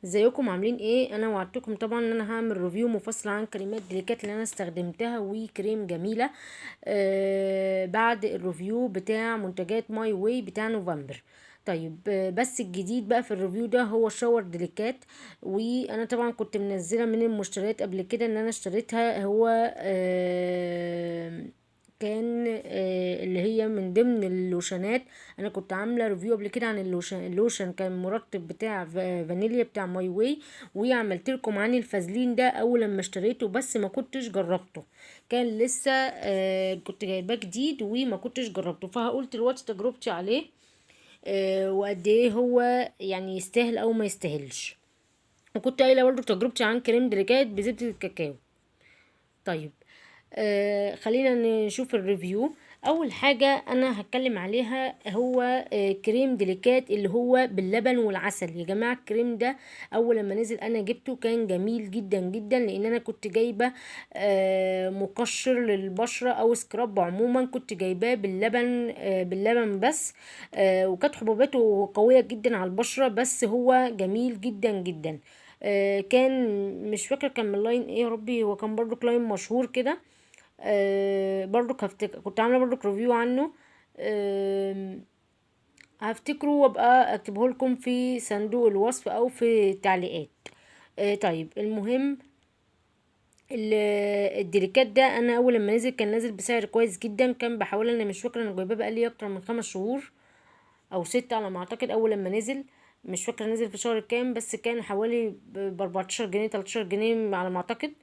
ازيكم عاملين ايه؟ انا وعدتكم طبعا ان انا هعمل ريفيو مفصل عن كريمات ديليكات اللي انا استخدمتها وكريم جميله. بعد الريفيو بتاع منتجات ماي واي بتاع نوفمبر. طيب، بس الجديد بقى في الريفيو ده هو الشاور ديليكات. وانا طبعا كنت منزله من المشتريات قبل كده ان انا اشتريتها. هو كان اللي هي من ضمن اللوشنات. انا كنت عامله ريفيو قبل كده عن اللوشن كان مرطب بتاع فانيليا بتاع ماي واي. وعملت لكم عن الفازلين ده اول لما اشتريته، بس ما كنتش جربته. كان لسه كنت جايباه جديد وما كنتش جربته، فهقول دلوقتي تجربتي عليه. وقد ايه هو يعني يستاهل او ما يستاهلش. وكنت قايله برضه تجربتي عن كريم دريكات بزبدة الكاكاو. طيب، خلينا نشوف الريفيو. اول حاجة انا هتكلم عليها هو كريم ديليكات اللي هو باللبن والعسل. يا جماعة الكريم ده اول لما نزل انا جبته كان جميل جدا جدا، لان انا كنت جايبة مقشر للبشرة او سكراب عموما، كنت جايباه باللبن، باللبن بس. وكانت حبوباته قوية جدا على البشرة، بس هو جميل جدا جدا. كان مش فاكرة كان من لاين ايه يا ربي، هو كان برضو لاين مشهور كده. برضو كنت عامله برضو ريفيو عنه. آه هفتكره وابقى اكتبه لكم في صندوق الوصف او في التعليقات. طيب المهم، ال- الديليكات ده انا اول لما نزل كان نازل بسعر كويس جدا، كان بحوالي، انا مش فاكره، انا جايباه بقالي اكتر من 5 شهور او 6 على ما اعتقد اول لما نزل. مش فاكره نزل في شهر كام، بس كان حوالي ب 14 جنيه 13 جنيه على ما اعتقد.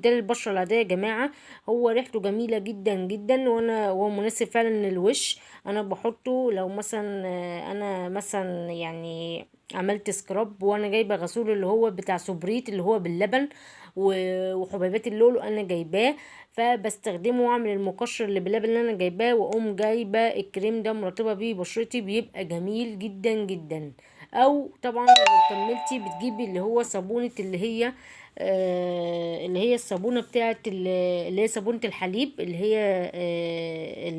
ده للبشرة العادية يا جماعة. هو ريحته جميلة جدا جدا، هو مناسب فعلا للوش. انا بحطه لو مثلا انا مثلا يعني عملت سكراب، وانا جايبه غسول اللي هو بتاع سوبريت اللي هو باللبن وحبيبات اللولو انا جايباه. فبستخدمه واعمل المقشر اللي باللبن اللي انا جايباه، واقوم جايبه الكريم ده مرطبه بيه بشرتي، بيبقى جميل جدا جدا. او طبعا لو كملتي بتجيبي اللي هو صابونة اللي هي الصابونة بتاعت اللي هي صابونة الحليب، اللي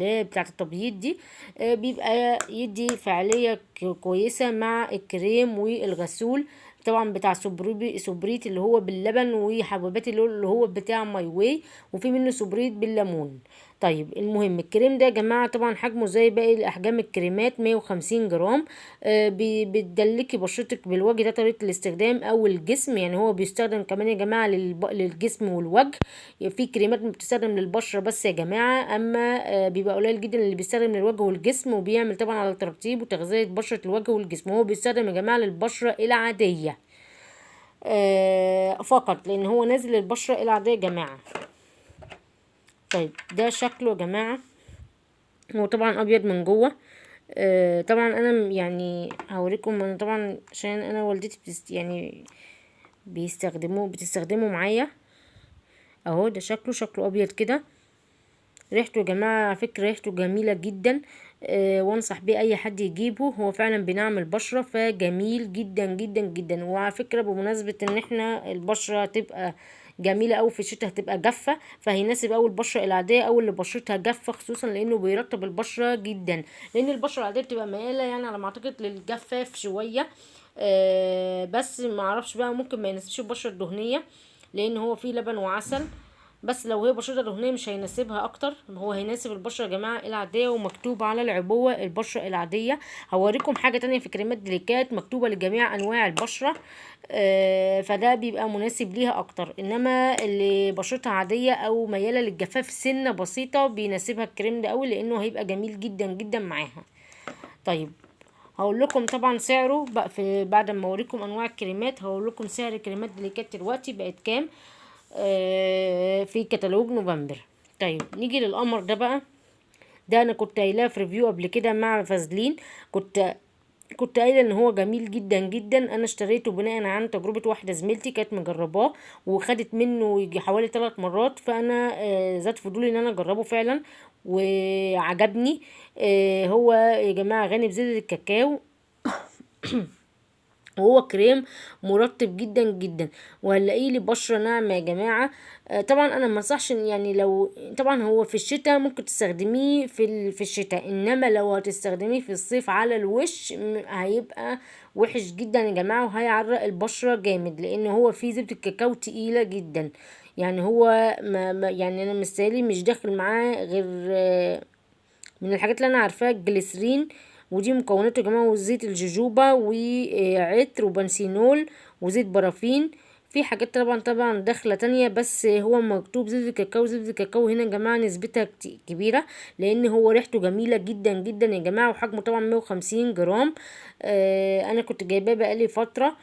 هي بتاعت التبييض دي. بيبقى يدي فعالية كويسة مع الكريم والغسول. طبعا بتاع سوبريت اللي هو باللبن، وحبوبات اللي هو بتاع ماي واي. وفي منه سوبريت بالليمون. طيب المهم الكريم ده يا جماعة طبعا حجمه زي باقي الأحجام الكريمات 150 جرام. بتدلكي بشرتك بالوجه، ده طريقة الاستخدام أو الجسم، يعني هو بيستخدم كمان يا جماعة للجسم والوجه. في كريمات بتستخدم للبشرة بس يا جماعة، أما بيبقى قليل جدا اللي بيستخدم للوجه والجسم، وبيعمل طبعا على ترطيب وتغذية بشرة الوجه والجسم. هو بيستخدم يا جماعة للبشرة العادية فقط، لأن هو نازل للبشرة العادية يا جماعة. طيب ده شكله يا جماعة، هو طبعا ابيض من جوه. طبعا انا يعني هوريكم، انا طبعا عشان انا والدتي يعني بتستخدمه معايا. اهو ده شكله ابيض كده. ريحته يا جماعه على فكره ريحته جميله جدا. وانصح بيه اي حد يجيبه، هو فعلا بينعم البشره، فجميل جدا جدا جدا. وعلى فكره بمناسبه ان احنا البشره تبقى جميله او في الشتاء هتبقى جافه، فهيناسب او البشره العاديه او اللي بشرتها جافه، خصوصا لانه بيرطب البشره جدا. لان البشره العاديه بتبقى مياله يعني على ما اعتقد للجفاف شويه. بس ما اعرفش بقى، ممكن ما يناسبش البشره الدهنيه لان هو فيه لبن وعسل. بس لو هي بشرة دهنية مش هيناسبها اكتر، هو هيناسب البشرة يا جماعة العادية، ومكتوب على العبوة البشرة العادية. هوريكم حاجة تانية في كريمات ديليكات مكتوبة لجميع انواع البشرة. فده بيبقى مناسب ليها اكتر، انما اللي بشرتها عادية او ميالة للجفاف سنة بسيطة بيناسبها الكريم ده قوي، لانه هيبقى جميل جدا جدا معاها. طيب، هقول لكم طبعا سعره بقى في بعد ما اوريكم انواع الكريمات. هقول لكم سعر كريمات ديليكات دلوقتي بقت كام في كتالوج نوفمبر. طيب نيجي للقمر ده بقى. ده انا كنت قايلاه في ريفيو قبل كده مع فازلين. كنت قايله ان هو جميل جدا جدا. انا اشتريته بناء عن تجربه واحده زميلتي كانت مجرباه، وخدت منه يجي حوالي 3 مرات، فانا ذات فضولي ان انا اجربه فعلا وعجبني. هو يا جماعه غني بزيت الكاكاو. وهو كريم مرطب جدا جدا، وهنلاقيه لي بشرة ناعمة يا جماعة. طبعا انا ما انصحش يعني لو طبعا هو في الشتاء ممكن تستخدميه في الشتاء، انما لو هتستخدميه في الصيف على الوش هيبقى وحش جدا يا جماعة، وهيعرق البشرة جامد، لان هو فيه زبدة كاكاو تقيلة جدا. يعني هو يعني انا مثالي مش داخل معاه غير من الحاجات اللي انا عارفاها الجليسرين، ودي مكوناته يا جماعه، وزيت الجوجوبا وعطر وبنسينول وزيت بارافين. في حاجات طبعا داخله تانية، بس هو مكتوب زيت الكاكاو. زيت الكاكاو هنا يا جماعه نسبتها كبيره، لان هو ريحته جميله جدا جدا يا جماعه، وحجمه طبعا 150 جرام. انا كنت جايباه بقالي فتره.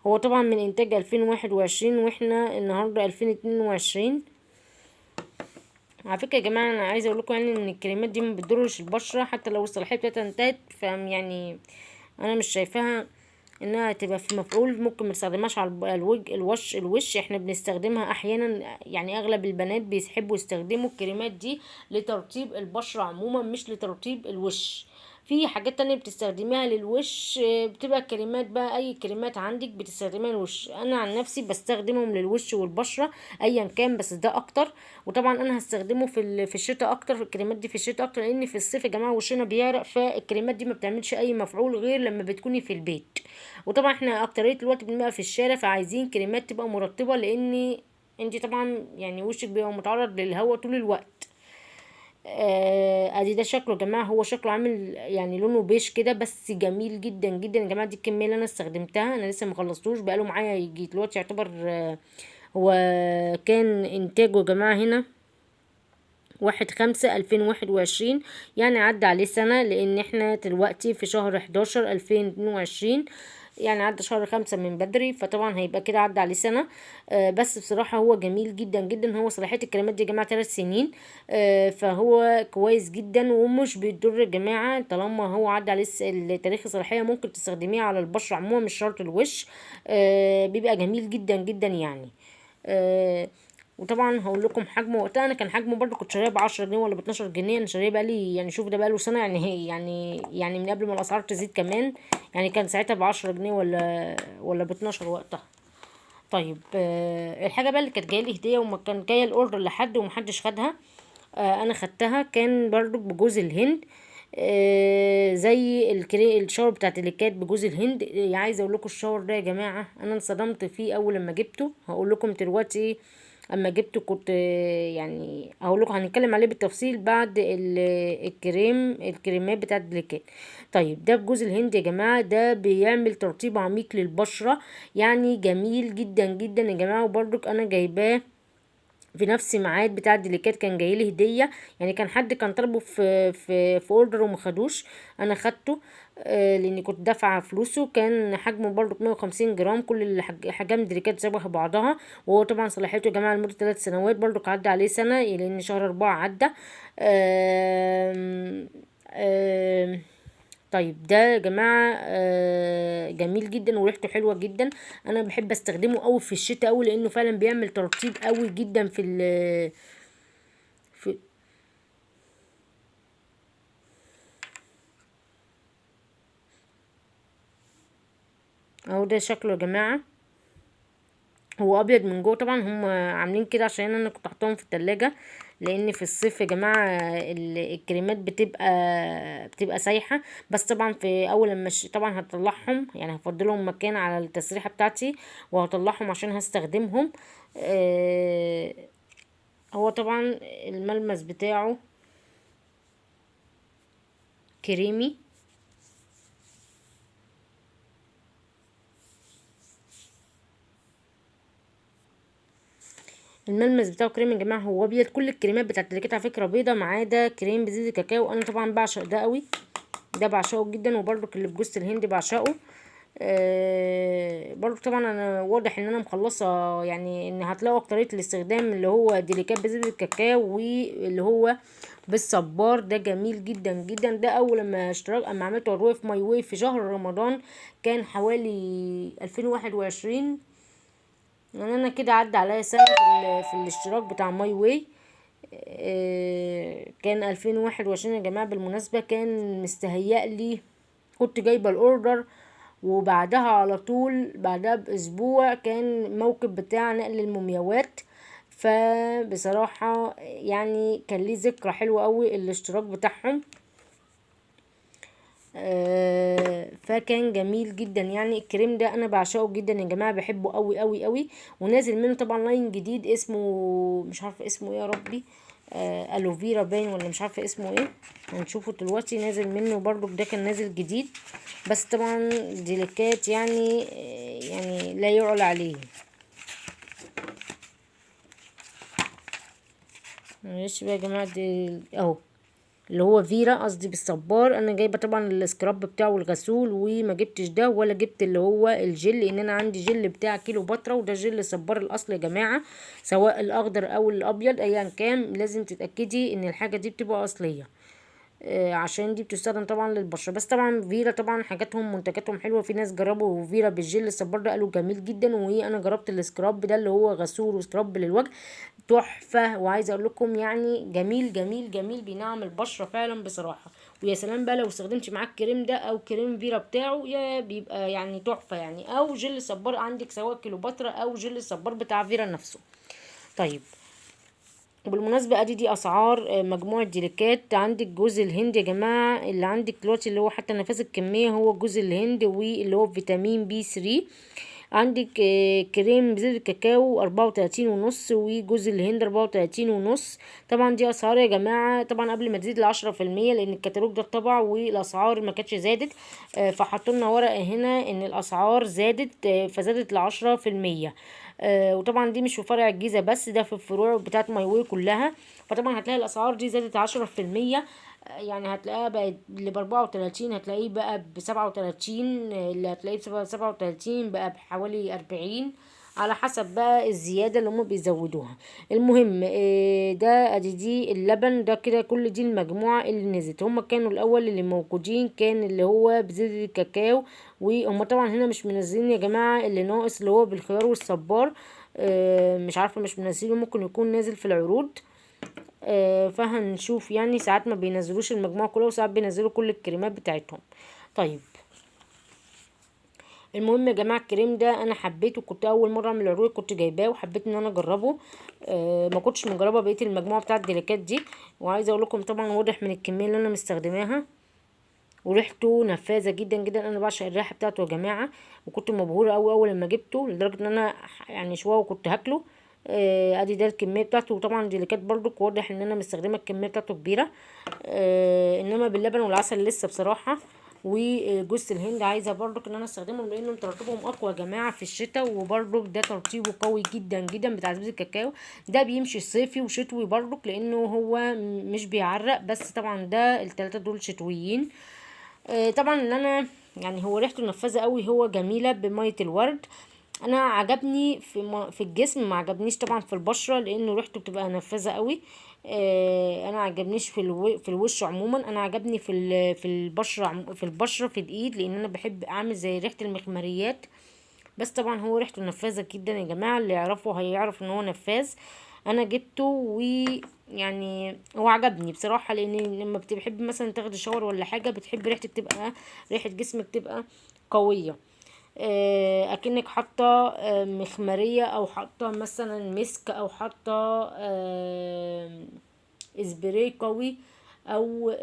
هو طبعا من انتاج 2021 واحنا النهارده 2022. على فكره يا جماعه انا عايزه اقول لكم يعني ان الكريمات دي ما بتضرش البشره حتى لو الصلاحيه بتاعتها انتهت، يعني انا مش شايفاها انها تبقى في مفعول. ممكن ما نستخدمهاش على الوش احنا بنستخدمها احيانا، يعني اغلب البنات بيحبوا يستخدموا الكريمات دي لترطيب البشره عموما، مش لترطيب الوش. في حاجات تانية بتستخدميها للوش، بتبقى كريمات بقى، اي كريمات عندك بتستخدميها للوش. انا عن نفسي بستخدمهم للوش والبشرة ايا كان، بس ده اكتر. وطبعا انا هستخدمه في الشتاء اكتر، في الكريمات دي في الشتاء اكتر، لان في الصيف يا جماعة وشنا بيعرق، فالكريمات دي ما بتعملش اي مفعول غير لما بتكوني في البيت. وطبعا احنا اكترية الوقت بنبقى في الشارع، فعايزين كريمات تبقى مرطبة، لان انتي طبعا يعني وشك بيبقى متعرض للهواء طول الوقت. ادي ده شكله يا جماعه، هو شكله عامل يعني لونه بيش كده، بس جميل جدا جدا يا جماعه. دي الكميه اللي انا استخدمتها، انا لسه مخلصتوش، بقاله معايا يجي دلوقتي يعتبر هو كان انتاجه يا جماعه هنا 1/5/2021، يعني عدى عليه سنة، لان احنا دلوقتي في شهر 11/2022، يعني عدى شهر 5 من بدري، فطبعا هيبقى كده عدى عليه سنة. بس بصراحة هو جميل جدا جدا. هو صلاحية الكريمات دي يا جماعة 3 سنين. فهو كويس جدا ومش بيضر يا جماعة، طالما هو عدى عليه التاريخ الصلاحية ممكن تستخدميه على البشرة عموما، مش شرط الوش. بيبقى جميل جدا جدا يعني. وطبعا هقول لكم حجمه وقتها، انا كان حجمه برضو كنت شاريه ب10 جنيه ولا ب12 جنيه. انا شاريه بقالي يعني شوف ده بقاله سنه، يعني هي يعني من قبل ما الاسعار تزيد كمان، يعني كان ساعتها ب10 جنيه ولا ب12 وقتها. طيب الحاجه بقى اللي كانت جايه لي هديه وما كان جايه الاوردر لحد ومحدش خدها، انا خدتها، كان برضو بجوز الهند. زي الشاور بتاعت اللي كانت بجوز الهند. عايزه اقول لكم الشاور ده يا جماعه انا انصدمت فيه اول لما جبته. هقول لكم دلوقتي اما جبته كنت يعني هقول لكم هنتكلم عليه بالتفصيل بعد الكريمات بتاعت بليكات. طيب ده بجوز الهند يا جماعه، ده بيعمل ترطيب عميق للبشره، يعني جميل جدا جدا يا جماعه. وبرضك انا جايباه في نفس ميعاد بتاع الديليكات، كان جاي لي هديه، يعني كان حد كان طلبه في اوردر وما خدوش، انا خدته. لاني كنت دافعه فلوسه. كان حجمه برضو 150 جرام، كل حجم الديليكات شبه بعضها. وهو طبعا صلاحيته يا جماعه لمده 3 سنوات، برضو عدى عليه سنه لان شهر 4 عدى. آم آم طيب ده يا جماعة جميل جدا وريحته حلوة جدا. انا بحب استخدمه قوي في الشتاء قوي، لانه فعلا بيعمل ترطيب قوي جدا في اهو ده شكله يا جماعة. هو ابيض من جوه، طبعا هم عاملين كده عشان انا كنت حاطاهم في التلاجة، لان في الصيف يا جماعة الكريمات بتبقى سايحة. بس طبعا في اول لما طبعا هطلعهم، يعني هفضلهم مكان على التسريحة بتاعتي وهطلعهم عشان هستخدمهم. آه، هو طبعا الملمس بتاعه كريمي. الملمس بتاعه كريمي يا جماعه، هو ابيض. كل الكريمات بتاعت الدليكات على فكره بيضه، ما عدا كريم بزيت الكاكاو. انا طبعا بعشق ده قوي، ده بعشقه جدا. وبرضك اللي بجوز الهند بعشقه. برضو طبعا انا واضح ان انا مخلصه، يعني ان هتلاقوا اكتريه الاستخدام اللي هو ديليكات بزيت الكاكاو، واللي هو بالصبار. ده جميل جدا جدا. ده اول لما اما عملت عروض في ماي واي في شهر رمضان، كان حوالي 2021، يعني انا كده عدى عليا سنه في الاشتراك بتاع ماي واي. كان 2021 يا جماعه. بالمناسبه كان مستهيأ لي كنت جايبه الاوردر وبعدها على طول بعدها باسبوع كان موكب بتاع نقل المومياوات. فبصراحة يعني كان ليه ذكرى حلوة قوي الاشتراك بتاعهم. فكان جميل جدا. يعني الكريم ده انا بعشقه جدا يا جماعه، بحبه قوي قوي قوي. ونازل منه طبعا لاين جديد اسمه مش عارفه اسمه ايه يا ربي، الوفيرا باين ولا مش عارفه اسمه ايه، هنشوفه دلوقتي. نازل منه برضو ده كان نازل جديد، بس طبعا ديليكات يعني يعني لا يعلى عليه. معلش بقى يا جماعه دي اهو اللي هو فيرا قصدي بالصبار. انا جايبه طبعا السكراب بتاعه الغسول، وما جبتش ده ولا جبت اللي هو الجل، لان انا عندي جل بتاع كيلو باترا، وده جل صبار الاصل يا جماعه، سواء الاخضر او الابيض ايا كان لازم تتاكدي ان الحاجه دي بتبقى اصليه. عشان دي بتستخدم طبعا للبشره. بس طبعا فيرا طبعا حاجاتهم منتجاتهم حلوه. في ناس جربوا فيرا بالجل الصبار ده قالوا جميل جدا، وانا جربت السكراب ده اللي هو غسول وسكراب للوجه تحفه. وعايزه اقول لكم يعني جميل جميل جميل، بينعم البشره فعلا بصراحه. ويا سلام بقى لو استخدمتي معاك الكريم ده او كريم فيرا بتاعه، يا بيبقى يعني تحفه يعني. او جل صبار عندك سواء كيلوباترا او جل صبار بتاع فيرا نفسه. طيب وبالمناسبة ادي دي اسعار مجموعة ديليكات. عندك جوز الهند يا جماعة اللي عندك دلوقتي اللي هو حتى نفاذ الكمية هو جوز الهند، واللي هو فيتامين بي 3. عندك كريم بزيت الكاكاو 34 ونص، وجوز الهند 34 ونص. طبعا دي اسعار يا جماعة طبعا قبل ما تزيد ل10%، لان الكتالوج ده طبع والاسعار ما كانتش زادت. فحطولنا ورقة هنا ان الاسعار زادت، فزادت ل10%. وطبعا دي مش في فرع الجيزة بس، ده في الفروع بتاعت مايوي كلها. فطبعا هتلاقي الاسعار دي زادت 10%. يعني هتلاقيها بقت اللي ب34 هتلاقيه بقى ب37، اللي هتلاقيه ب37 بقى بحوالي 40، على حسب بقى الزيادة اللي هم بيزودوها. المهم ده ادي دي اللبن ده كده، كل دي المجموعة اللي نزلت. هم كانوا الاول اللي موجودين كان اللي هو بزيت الكاكاو، وهم طبعا هنا مش منزلين يا جماعة اللي ناقص اللي هو بالخيار والصبار. مش عارفة مش منزلينه، ممكن يكون نازل في العروض. فهنشوف يعني ساعات ما بينزلوش المجموعة كلها، وساعات بينزلوا كل الكريمات بتاعتهم. طيب المهم يا جماعه الكريم ده انا حبيته، كنت اول مره اعمل عروض كنت جايباه وحبيت ان انا اجربه. ما كنتش مجربه بقيه المجموعه بتاعه الديليكات دي. وعايزه اقول لكم طبعا واضح من الكميه اللي انا مستخدماها، وريحته نفاذه جدا جدا. انا بعشق الريحه بتاعته يا جماعه، وكنت مبهوره قوي اول لما جبته، لدرجه ان انا يعني شويه وكنت هاكله. ادي ده الكميه بتاعته. وطبعا ديليكات برضو واضح ان انا مستخدمه الكميه بتاعته كبيره. انما باللبن والعسل لسه بصراحه. وجوز الهند عايزه برضك ان انا استخدمهم، لانهم ترطيبهم اقوى يا جماعه في الشتاء، وبرضك ده ترطيبه قوي جدا جدا بتاع زبيب الكاكاو. ده بيمشي صيفي وشتوي برضك، لانه هو مش بيعرق. بس طبعا ده التلاته دول شتويين. طبعا اللي انا يعني هو ريحته نفاذه قوي، هو جميله بميه الورد. انا عجبني في الجسم، ما عجبنيش طبعا في البشره لانه ريحته بتبقى نفاذه قوي. انا عجبنيش في الوش عموما. انا عجبني في البشره في البشره في الايد، لان انا بحب اعمل زي ريحه المخمريات. بس طبعا هو ريحته نفاذه جدا يا جماعه، اللي يعرفه هيعرف ان هو نفاذ. انا جبته ويعني هو عجبني بصراحه، لان لما بتحب مثلا تاخدي شاور ولا حاجه بتحب ريحتك تبقى ريحه جسمك تبقى قويه. اكنك حاطه مخمريه، او حاطه مثلا مسك، او حاطه اسبراي قوي، او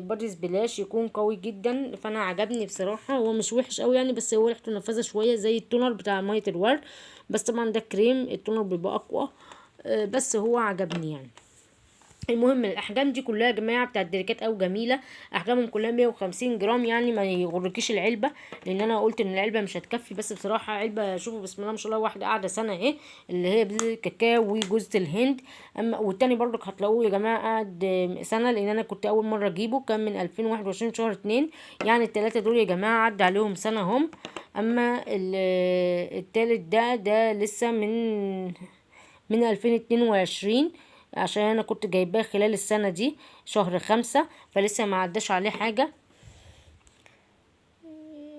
بادي سبلاش يكون قوي جدا. فانا عجبني بصراحه، هو مش وحش قوي يعني، بس هو ريحته نفاذه شويه زي التونر بتاع ميه الورد. بس طبعا ده كريم، التونر بيبقى اقوى. بس هو عجبني يعني. المهم الاحجام دي كلها يا جماعه بتاعت الدريكات او جميله، احجامهم كلها 150 جرام. يعني ما يغركيش العلبه، لان انا قلت ان العلبه مش هتكفي. بس بصراحه علبه شوفوا بسم الله ما شاء الله، واحده قاعده سنه اهي، اللي هي بزيت الكاكاو وجوز الهند. اما والتاني برضك هتلاقوه يا جماعه قاعد سنه، لان انا كنت اول مره اجيبه كان من 2021 شهر 2. يعني التلاته دول يا جماعه عدى عليهم سنه هم. اما التالت ده لسه من 2022، عشان انا كنت جايباه خلال السنة دي شهر 5، فلسه ما عداش عليه حاجة.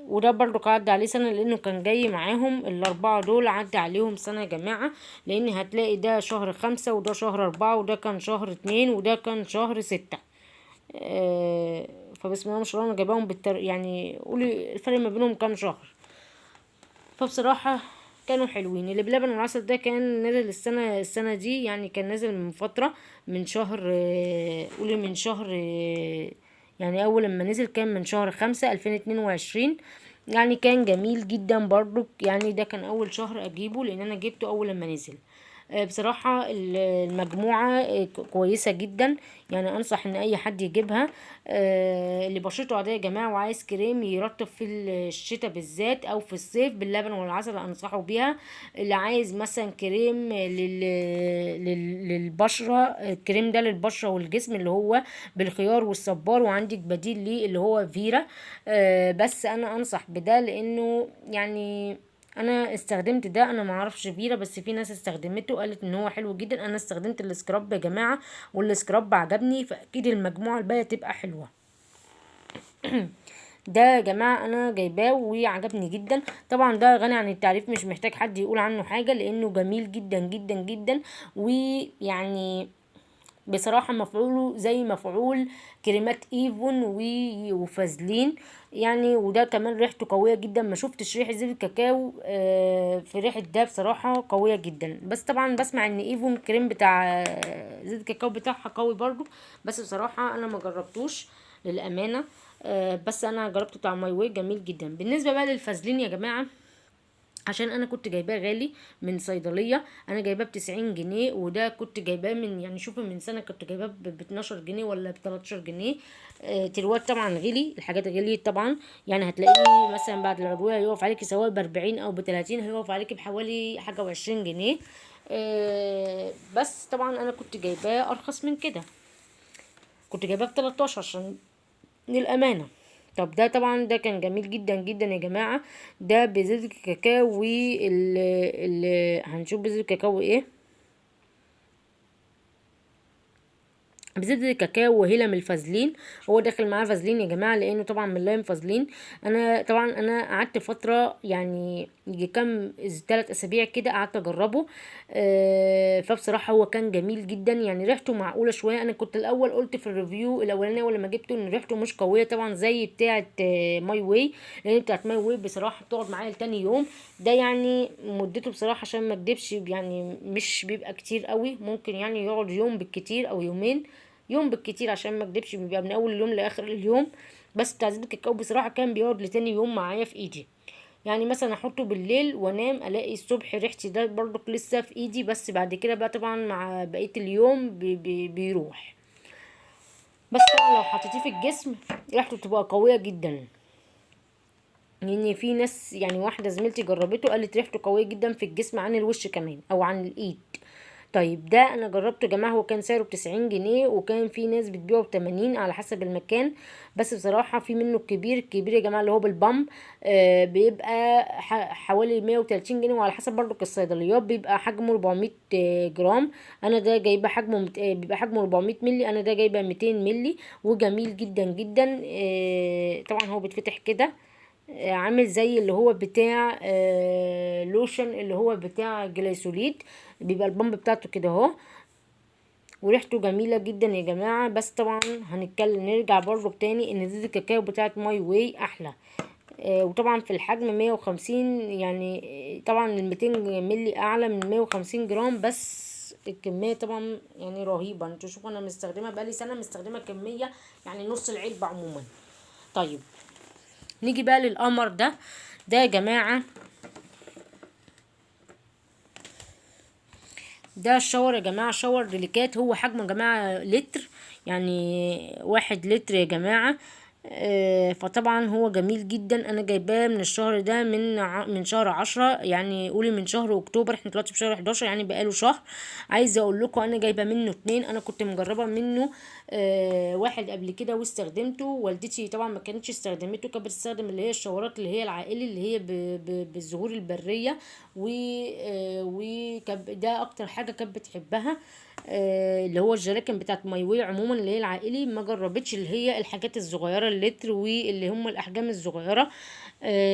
وده برضو عدى عليه سنة، لانه كان جاي معاهم الاربعة دول عدى عليهم سنة يا جماعة. لان هتلاقي ده شهر 5 وده شهر 4 وده كان شهر 2 وده كان شهر 6. فبسم الله ما شاء الله انا جايباهم يعني قولي الفرق ما بينهم كام شهر. فبصراحة كانوا حلوين. اللي بلبن والعسل ده كان نازل السنة دي، يعني كان نازل من فترة، من شهر قولي من شهر يعني اول لما نزل كان من شهر 5/2022. يعني كان جميل جدا برضو، يعني ده كان اول شهر اجيبه لان انا جبته اول لما نزل. بصراحة المجموعة كويسة جدا، يعني انصح ان اي حد يجيبها. اللي بشرته عادية يا جماعة وعايز كريم يرطب في الشتاء بالذات او في الصيف باللبن والعسل انصحه بيها. اللي عايز مثلا كريم للبشرة، الكريم ده للبشرة والجسم اللي هو بالخيار والصبار، وعندك بديل ليه اللي هو فيرا. بس انا انصح بده لانه يعني انا استخدمت ده، انا ما اعرفش فيرا بس في ناس استخدمته قالت ان هو حلو جدا. انا استخدمت السكراب يا جماعه والسكراب عجبني، فاكيد المجموعه الباقيه تبقى حلوه. ده يا جماعه انا جايباه وعجبني جدا. طبعا ده غني عن التعريف، مش محتاج حد يقول عنه حاجه لانه جميل جدا جدا جدا. ويعني بصراحة مفعوله زي مفعول كريمات ايفون وفازلين يعني. وده كمان ريحته قوية جدا، ما شفتش ريحة زيت الكاكاو في ريحة ده بصراحة قوية جدا. بس طبعا بسمع ان ايفون كريم بتاع زيت الكاكاو بتاعها قوي برضو، بس بصراحة انا ما جربتوش للأمانة. بس انا جربته بتاع ماي واي جميل جدا. بالنسبة بقى للفازلين يا جماعة، عشان انا كنت جايباه غالي من صيدليه، انا جايباه ب90 جنيه، وده كنت جايباه من يعني شوفي من سنه كنت جايباه ب12 جنيه ولا ب13 جنيه. تروات طبعا غلي، الحاجات غليت طبعا. يعني هتلاقيه مثلا بعد العبوه هيقف عليكي سواء ب40 او ب30، هيقف عليكي بحوالي حاجه و20 جنيه. بس طبعا انا كنت جايباه ارخص من كده، كنت جايباه ب13 عشان للأمانة. طب ده طبعا ده كان جميل جدا جدا يا جماعة. ده بزيت الكاكاو هنشوف بزيت الكاكاو ايه. بزيت الكاكاو وهيلم الفازلين، هو داخل معاه فازلين يا جماعه لانه طبعا من لايم فازلين. انا طبعا انا قعدت فتره يعني يجي كام 3 اسابيع كده قعدت اجربه. فبصراحه هو كان جميل جدا، يعني ريحته معقوله شويه. انا كنت الاول قلت في الريفيو الاولاني اول لما جبته ان ريحته مش قويه طبعا زي بتاعه ماي واي، لان بتاعه ماي واي بصراحه بتقعد معايا لتاني يوم. ده يعني مدته بصراحه عشان ما اكدبش يعني مش بيبقى كتير قوي، ممكن يعني يقعد يوم بالكتير او يومين، يوم بالكتير عشان ما اكدبش بيبقى من اول اليوم لاخر اليوم. بس بتاع زيت الكاكاو بصراحه كان بيقعد لتاني يوم معايا في ايدي. يعني مثلا احطه بالليل وانام الاقي الصبح ريحتي ده برضك لسه في ايدي، بس بعد كده بقى طبعا مع بقيه اليوم بيروح. بس طبعا لو حطيتيه في الجسم ريحته بتبقى قويه جدا. لان في ناس يعني واحده زميلتي جربته قالت ريحته قويه جدا في الجسم عن الوش كمان او عن الايد. طيب ده انا جربته يا جماعه، هو كان سعره ب90 جنيه، وكان في ناس بتبيعه ب80 على حسب المكان. بس بصراحه في منه الكبير الكبير يا جماعه اللي هو بالبامب، بيبقى حوالي 130 جنيه، وعلى حسب برضو الصيدليات بيبقى حجمه 400 جرام. انا ده جايبه حجمه بيبقى حجمه 400 ملي، انا ده جايبه 200 ملي، وجميل جدا جدا. طبعا هو بيتفتح كده، عامل زي اللي هو بتاع لوشن اللي هو بتاع جليسوليد، بيبقى البامب بتاعته كده اهو، وريحته جميله جدا يا جماعه. بس طبعا هنتكلم نرجع برضو تاني ان زيت الكاكاو بتاعت ماي واي احلى. وطبعا في الحجم 150 يعني. طبعا ال 200 ملي اعلى من 150 جرام، بس الكميه طبعا يعني رهيبه. انتوا شوفوا انا مستخدمه بقالي سنه مستخدمه كميه يعني نص العلبه عموما. طيب نيجي بقى للقمر ده. ده يا جماعة ده الشاور يا جماعة، شاور ديليكات، هو حجمه يا جماعة لتر، يعني 1 لتر يا جماعة. فطبعا هو جميل جدا. انا جايباه من الشهر ده من شهر 10، يعني قولي من شهر اكتوبر، احنا دلوقتي في شهر 11 يعني بقاله شهر. عايزه اقول لكم انا جايبه منه 2، انا كنت مجربه منه واحد قبل كده واستخدمته. والدتي طبعا ما كانتش استخدمته، كانت بتستخدم اللي هي الشاورات اللي هي العائلي اللي هي بالزهور البريه، ده اكتر حاجه كانت بتحبها. اللي هو الجراكن بتاعت ماي واي عموما اللي هي العائلي، ما جربتش اللي هي الحاجات الصغيره اللتر واللي هم الاحجام الصغيره.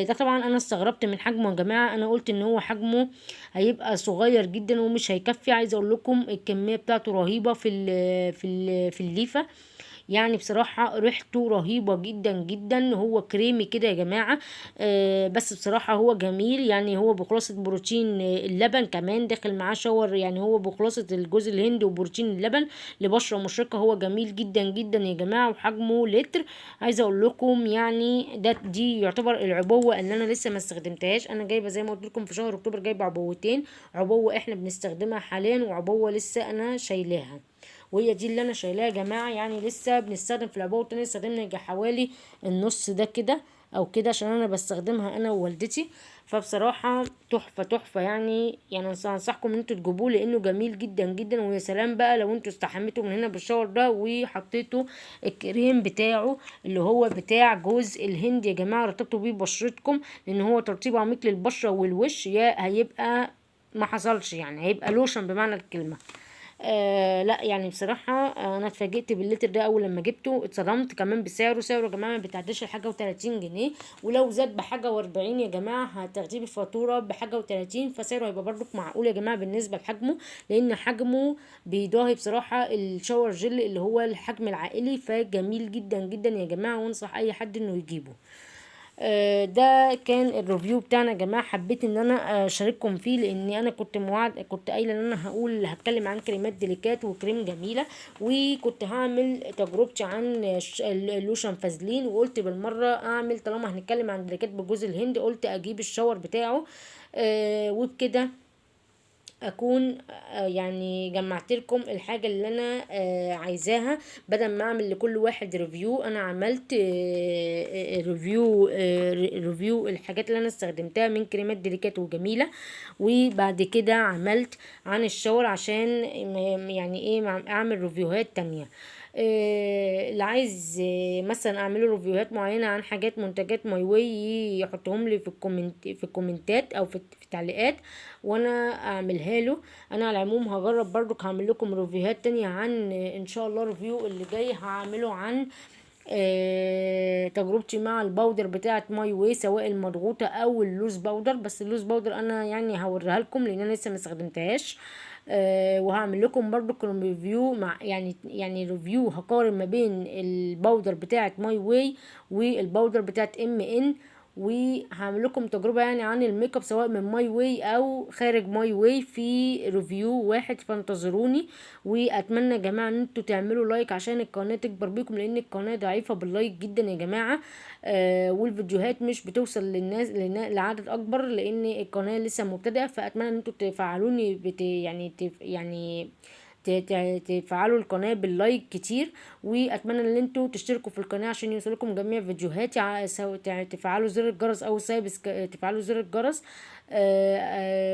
ده طبعا انا استغربت من حجمه يا جماعه، انا قلت ان هو حجمه هيبقى صغير جدا ومش هيكفي. عايزه اقول لكم الكميه بتاعته رهيبه في الليفه. يعني بصراحة ريحته رهيبة جدا جدا، هو كريمي كده يا جماعة. بس بصراحة هو جميل، يعني هو بخلاصة بروتين اللبن كمان داخل معاه شاور، يعني هو بخلاصة الجوز الهند وبروتين اللبن لبشرة مشرقة. هو جميل جدا جدا يا جماعة، وحجمه لتر. عايزة اقول لكم يعني دي يعتبر العبوة اللي انا لسه ما استخدمتهاش. انا جايبة زي ما قلت لكم في شهر اكتوبر جايبة عبوتين، عبوة احنا بنستخدمها حاليا وعبوة لسه انا شايلاها، وهي دي اللي انا شايلاها يا جماعه. يعني لسه بنستخدم في العبوه التانية، استخدمنا يجي حوالي النص ده كده او كده، عشان انا بستخدمها انا ووالدتي. فبصراحه تحفه تحفه، يعني انصحكم ان انتوا تجيبوه لانه جميل جدا جدا. ويا سلام بقى لو انتوا استحميتوا من هنا بالشاور ده وحطيتوا الكريم بتاعه اللي هو بتاع جوز الهند يا جماعه، رطبتوا بيه بشرتكم، لان هو ترطيب عميق للبشره والوش، يا هيبقى ما حصلش، يعني هيبقى لوشن بمعنى الكلمه. لا يعني بصراحة انا اتفاجئت باللتر ده اول لما جبته، اتصدمت كمان بسعره. سعره يا جماعة ما بتعديش حاجة و30 جنيه، ولو زاد بحاجة و40 يا جماعة هتاخديه بفاتورة بحاجة و30، فسعره هيبقى برضك معقول يا جماعة بالنسبة لحجمه، لان حجمه بيضاهي بصراحة الشاور جل اللي هو الحجم العائلي، فجميل جدا جدا يا جماعة، وانصح اي حد انه يجيبه. ده كان الريفيو بتاعنا يا جماعه، حبيت ان انا اشارككم فيه، لاني انا كنت قايله ان انا هتكلم عن كريمات ديليكات وكريم جميله، وكنت هعمل تجربتي عن اللوشن فازلين، وقلت بالمره اعمل طالما هنتكلم عن ديليكات بجوز الهند قلت اجيب الشاور بتاعه. وبكده اكون يعني جمعت لكم الحاجه اللي انا عايزاها، بدل ما اعمل لكل واحد ريفيو. انا عملت ريفيو الحاجات اللي انا استخدمتها من كريمات ديليكات وجميله، وبعد كده عملت عن الشاور عشان يعني ايه اعمل ريفيوهات تانية. اللي عايز مثلا اعمله ريفيوهات معينه عن حاجات منتجات ماي واي يحطهم لي في الكومنتات او في التعليقات، وانا اعملها له. انا على العموم هجرب برضو هعمل لكم ريفيوهات تانية عن ان شاء الله. ريفيو اللي جاي هعمله عن تجربتي مع الباودر بتاعه ماي واي، سواء المضغوطه او اللوز باودر. بس اللوز باودر انا يعني هوريها لكم لان انا لسه ما استخدمتهاش. وهعمل لكم برضو ريفيو مع يعني ريفيو هقارن ما بين الباودر بتاعه ماي واي والباودر بتاعه ان، وهعمل لكم تجربه يعني عن الميك اب سواء من ماي واي او خارج ماي واي في ريفيو واحد، فانتظروني. واتمنى يا جماعه ان انتوا تعملوا لايك عشان القناه تكبر بيكم، لان القناه ضعيفه باللايك جدا يا جماعه. والفيديوهات مش بتوصل لعدد اكبر لان القناه لسه مبتدئه. فاتمنى ان انتوا تفعلوني يعني تفعلوا القناة باللايك كتير، واتمنى ان انتوا تشتركوا في القناة عشان يوصلكم جميع فيديوهاتي، تفعلوا زر الجرس او تفعلوا زر الجرس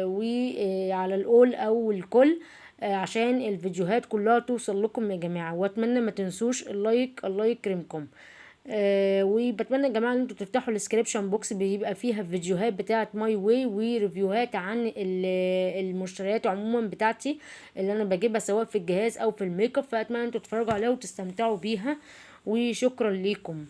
وعلى الاول او الكل عشان الفيديوهات كلها توصل لكم يا جماعة. واتمنى ما تنسوش اللايك، الله يكرمكم. وبتمنى يا جماعه ان انتوا تفتحوا الديسكريبشن بوكس، بيبقى فيها فيديوهات بتاعه ماي واي وريفيوهات عن المشتريات عموما بتاعتي اللي انا بجيبها سواء في الجهاز او في الميك اب. فاتمنى ان انتوا تتفرجوا عليها وتستمتعوا بيها، وشكرا ليكم.